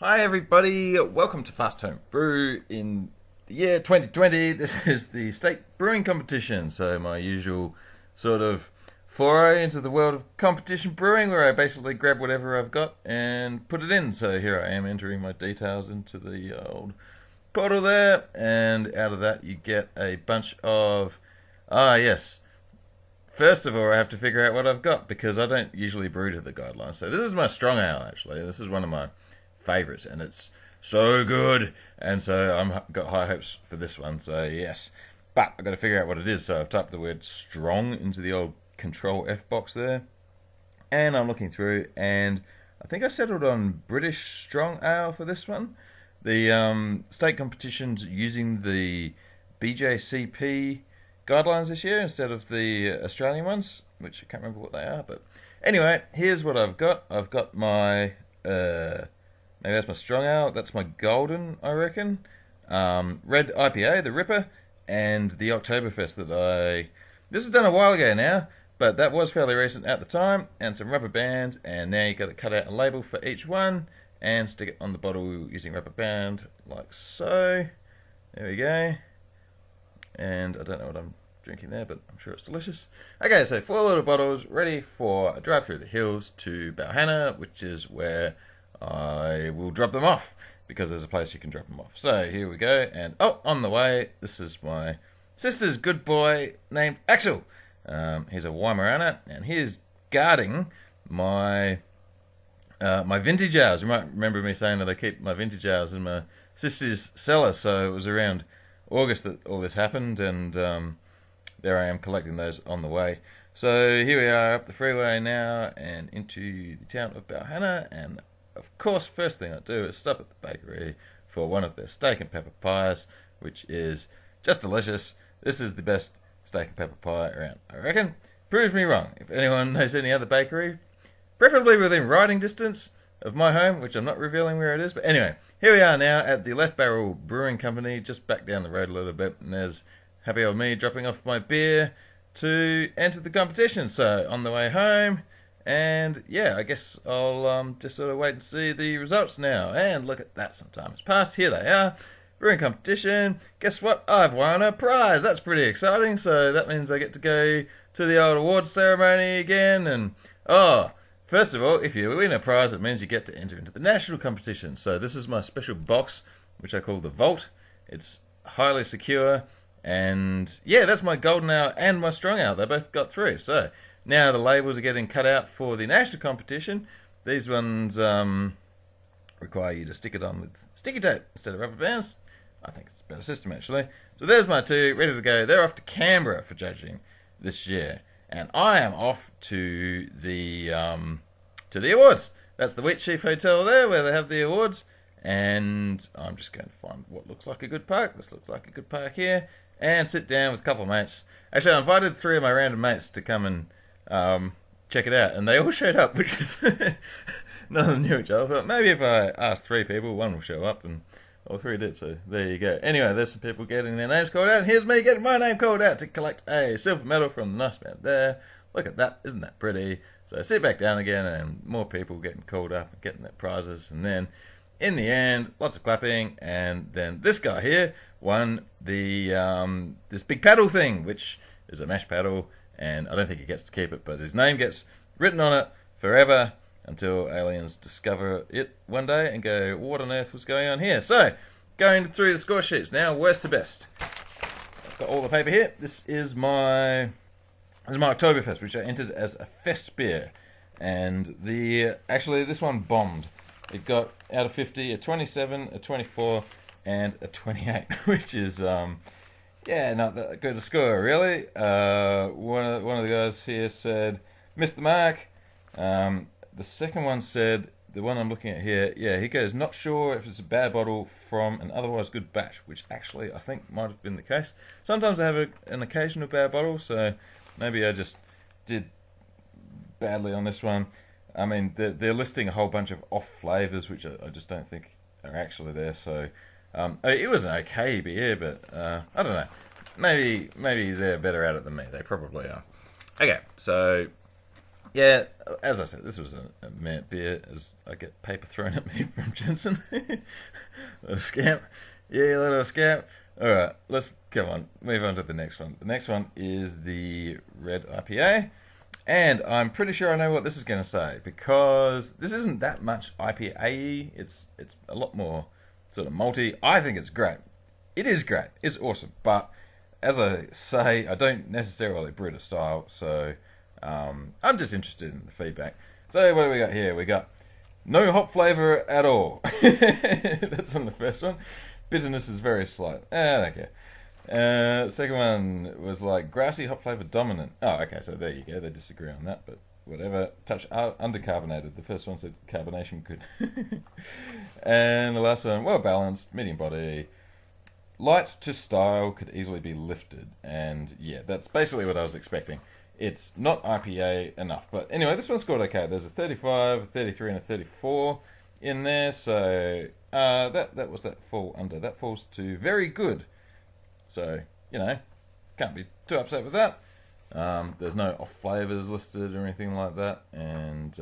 Hi everybody, welcome to Fast Home Brew in the year 2020. This is the state brewing competition, so my usual sort of foray into the world of competition brewing where I basically grab whatever I've got and put it in. So here I am entering my details into the old portal there, and out of that you get a bunch of, yes, first of all, I have to figure out what I've got because I don't usually brew to the guidelines. So this is my strong ale, actually. This is one of my favourites, and it's so good. And so I've got high hopes for this one. So yes, but I've got to figure out what it is. So I've typed the word strong into the old Control F box there, and I'm looking through, and I think I settled on British strong ale for this one. The state competition's using the BJCP guidelines this year instead of the Australian ones, which I can't remember what they are. But anyway, here's what I've got. I've got my maybe that's my strong ale. That's my golden, I reckon. Red IPA, the Ripper, and the Oktoberfest that I. This was done a while ago now, but that was fairly recent at the time. And some rubber bands, and now you got to cut out a label for each one and stick it on the bottle using rubber band like so. There we go. And I don't know what I'm drinking there, but I'm sure it's delicious. Okay, so 4 little bottles ready for a drive through the hills to Balhanna, which is where I will drop them off because there's a place you can drop them off. So here we go, and on the way, this is my sister's good boy named Axel. He's a Weimaraner, and he is guarding my my vintage ales. You might remember me saying that I keep my vintage ales in my sister's cellar, so it was around August that all this happened, and there I am collecting those on the way. So here we are up the freeway now and into the town of Balhanna, and of course first thing I do is stop at the bakery for one of their steak and pepper pies, which is just delicious. This is the best steak and pepper pie around, I reckon. Prove me wrong. If anyone knows any other bakery, preferably within riding distance of my home, which I'm not revealing where it is. But anyway, here we are now at the Left Barrel Brewing Company, just back down the road a little bit, and there's happy old me dropping off my beer to enter the competition. So on the way home, and yeah, I guess I'll just sort of wait and see the results now. And look at that, some time has passed. Here they are. Brewing competition. Guess what? I've won a prize. That's pretty exciting. So that means I get to go to the old awards ceremony again, and first of all, if you win a prize, it means you get to enter into the national competition. So this is my special box, which I call the Vault. It's highly secure, and yeah, that's my golden ale and my strong ale. They both got through. So now the labels are getting cut out for the national competition. These ones require you to stick it on with sticky tape instead of rubber bands. I think it's a better system, actually. So there's my two, ready to go. They're off to Canberra for judging this year. And I am off to the awards. That's the Wheat Chief Hotel there, where they have the awards. And I'm just going to find what looks like a good park. This looks like a good park here, and sit down with a couple of mates. Actually, I invited 3 of my random mates to come and check it out, and they all showed up, which is none of them knew each other. I thought maybe if I asked 3 people, one will show up, and all 3 did. So there you go. Anyway, there's some people getting their names called out. And here's me getting my name called out to collect a silver medal from the nice man there. Look at that. Isn't that pretty? So I sit back down again, and more people getting called up and getting their prizes. And then in the end, lots of clapping. And then this guy here won the this big paddle thing, which is a mash paddle. And I don't think he gets to keep it, but his name gets written on it forever until aliens discover it one day and go, what on earth was going on here? So, going through the score sheets now, worst to best. I've got all the paper here. This is my Oktoberfest, which I entered as a fest beer. And actually this one bombed. It got out of 50 a 27, a 24, and a 28, which is not that good a score, really. One of the guys here said missed the mark. The second one said, the one I'm looking at here, he goes, not sure if it's a bad bottle from an otherwise good batch, which actually I think might have been the case. Sometimes I have an occasional bad bottle, so maybe I just did badly on this one. I mean, they're listing a whole bunch of off flavours, which I just don't think are actually there. So it was an okay beer, but I don't know. Maybe they're better at it than me. They probably are. Okay, so Yeah, as I said, this was a mint beer as I get paper thrown at me from Jensen. Little scamp. Yeah, little scamp. Alright, let's come on, move on to the next one. The next one is the Red IPA. And I'm pretty sure I know what this is going to say because this isn't that much IPA-y. It's a lot more sort of malty. I think it's great. It is great. It's awesome. But as I say, I don't necessarily brew to style, so I'm just interested in the feedback. So what do we got here? We got no hop flavour at all. That's on the first one. Bitterness is very slight. I don't care. Second one was like grassy hop flavour dominant. Oh, okay, so there you go. They disagree on that, but whatever. Touch undercarbonated. The first one said carbonation good. And the last one, well balanced, medium body, light to style, could easily be lifted. And yeah, that's basically what I was expecting. It's not IPA enough, but anyway, this one scored okay. There's a 35, a 33, and a 34 in there, so that was that fall under. That falls to very good. So, can't be too upset with that. There's no off flavours listed or anything like that. And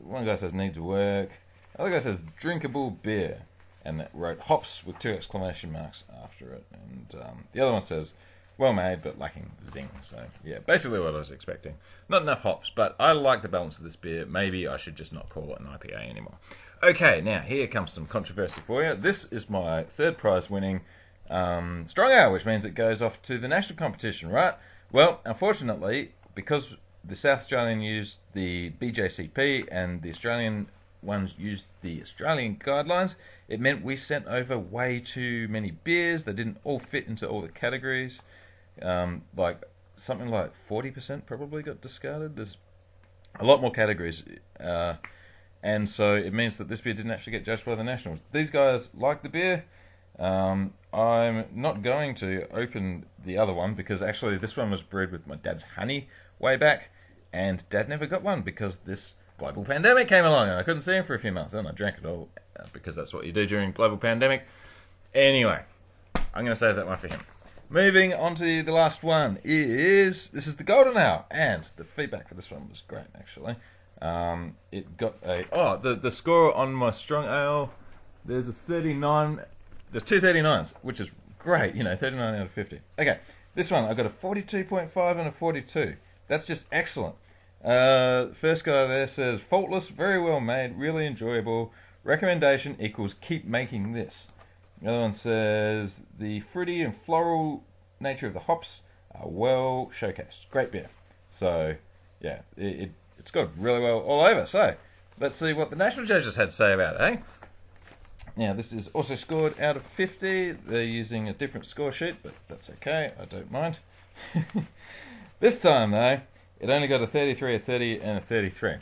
one guy says needs work. Other guy says drinkable beer. And that wrote hops with 2 exclamation marks after it. And the other one says well made but lacking zing. So, yeah, basically what I was expecting. Not enough hops, but I like the balance of this beer. Maybe I should just not call it an IPA anymore. Okay, now here comes some controversy for you. This is my third prize winning strong ale, which means it goes off to the national competition, right? Well, unfortunately, because the South Australian used the BJCP and the Australian ones used the Australian guidelines, it meant we sent over way too many beers. They didn't all fit into all the categories. Like something like 40% probably got discarded. There's a lot more categories. And so it means that this beer didn't actually get judged by the Nationals. These guys like the beer. I'm not going to open the other one because actually this one was brewed with my dad's honey way back. And Dad never got one because this global pandemic came along and I couldn't see him for a few months. Then I drank it all because that's what you do during global pandemic. Anyway, I'm going to save that one for him. Moving on to the last one this is the Golden Ale. And the feedback for this one was great actually. It got the score on my strong ale, there's a 39, there's 2 39s, which is great, 39 out of 50. Okay, this one I got a 42.5 and a 42. That's just excellent. First guy there says faultless, very well made, really enjoyable. Recommendation equals keep making this. The other one says the fruity and floral nature of the hops are well showcased. Great beer. So yeah, it's got really well all over. So let's see what the national judges had to say about it, eh? Now, this is also scored out of 50. They're using a different score sheet, but that's okay. I don't mind. This time, though, it only got a 33, a 30, and a 33.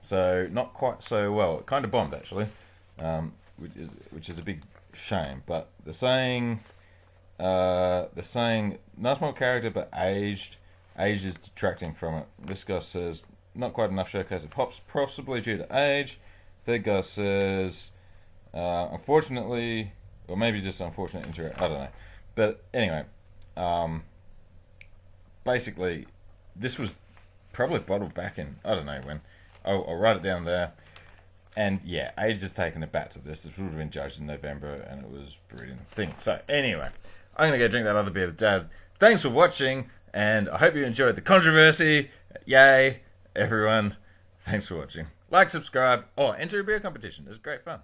So not quite so well. It kind of bombed, actually, which is a big shame. But they're saying nice more character, but aged. Age is detracting from it. This guy says not quite enough showcase of hops, possibly due to age. Third guy says, unfortunately, or maybe just unfortunate interaction. I don't know. But anyway, basically, this was probably bottled back in, I don't know when. I'll write it down there. And yeah, age has taken a bat to this. This would have been judged in November, and it was brewed in thing. So anyway, I'm going to go drink that other beer with Dad. Thanks for watching, and I hope you enjoyed the controversy. Yay, everyone. Thanks for watching. Like, subscribe, or enter a beer competition. It's great fun.